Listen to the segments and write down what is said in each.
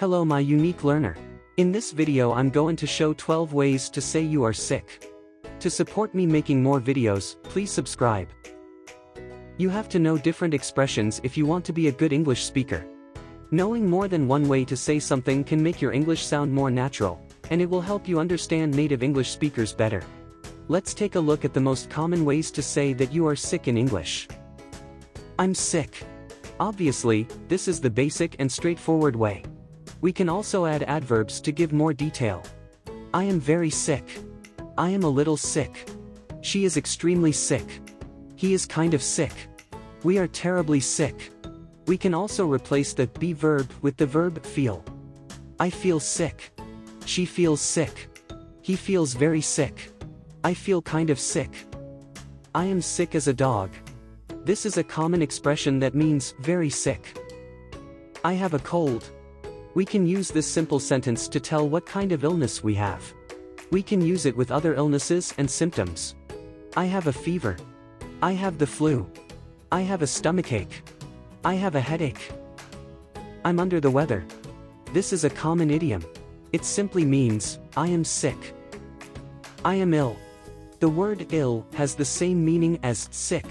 Hello my unique learner. In this video I'm going to show 12 ways to say you are sick. To support me making more videos, please subscribe. You have to know different expressions if you want to be a good English speaker. Knowing more than one way to say something can make your English sound more natural, and it will help you understand native English speakers better. Let's take a look at the most common ways to say that you are sick in English. I'm sick. Obviously, this is the basic and straightforward way. We can also add adverbs to give more detail. I am very sick. I am a little sick. She is extremely sick. He is kind of sick. We are terribly sick. We can also replace the be verb with the verb feel. I feel sick. She feels sick. He feels very sick. I feel kind of sick. I am sick as a dog. This is a common expression that means very sick. I have a cold. We can use this simple sentence to tell what kind of illness we have. We can use it with other illnesses and symptoms. I have a fever. I have the flu. I have a stomachache. I have a headache. I'm under the weather. This is a common idiom. It simply means, I am sick. I am ill. The word ill has the same meaning as sick.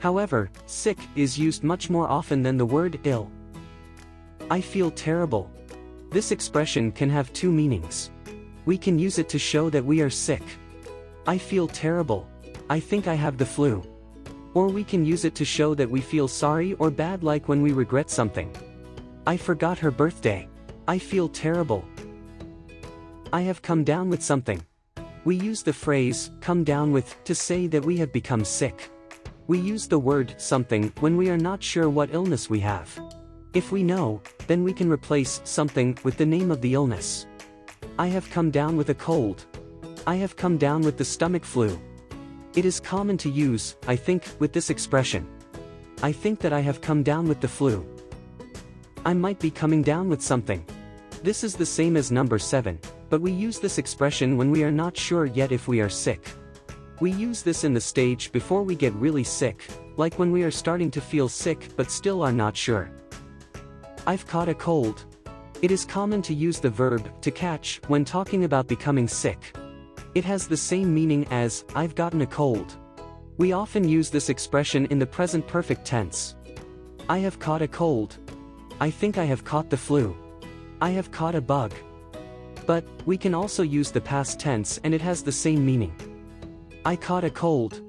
However, sick is used much more often than the word ill. I feel terrible. This expression can have two meanings. We can use it to show that we are sick. I feel terrible. I think I have the flu. Or we can use it to show that we feel sorry or bad, like when we regret something. I forgot her birthday. I feel terrible. I have come down with something. We use the phrase, come down with, to say that we have become sick. We use the word something when we are not sure what illness we have. If we know, then we can replace something with the name of the illness. I have come down with a cold. I have come down with the stomach flu. It is common to use, I think, with this expression. I think that I have come down with the flu. I might be coming down with something. This is the same as number 7, but we use this expression when we are not sure yet if we are sick. We use this in the stage before we get really sick, like when we are starting to feel sick but still are not sure. I've caught a cold. It is common to use the verb to catch when talking about becoming sick. It has the same meaning as I've gotten a cold. We often use this expression in the present perfect tense. I have caught a cold. I think I have caught the flu. I have caught a bug. But we can also use the past tense and it has the same meaning. I caught a cold.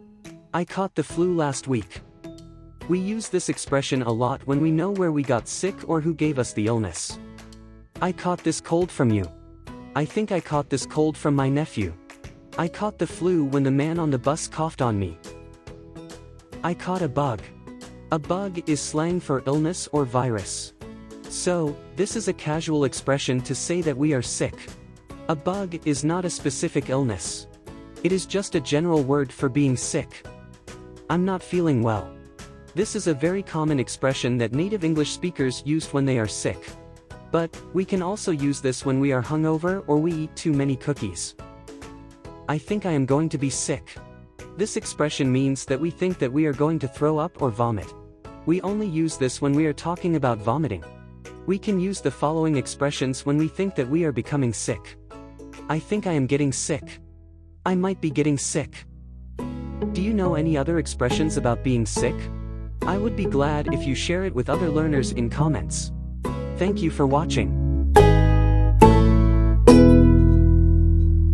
I caught the flu last week. We use this expression a lot when we know where we got sick or who gave us the illness. I caught this cold from you. I think I caught this cold from my nephew. I caught the flu when the man on the bus coughed on me. I caught a bug. A bug is slang for illness or virus. So, this is a casual expression to say that we are sick. A bug is not a specific illness. It is just a general word for being sick. I'm not feeling well. This is a very common expression that native English speakers use when they are sick. But, we can also use this when we are hungover or we eat too many cookies. I think I am going to be sick. This expression means that we think that we are going to throw up or vomit. We only use this when we are talking about vomiting. We can use the following expressions when we think that we are becoming sick. I think I am getting sick. I might be getting sick. Do you know any other expressions about being sick? I would be glad if you share it with other learners in comments. Thank you for watching.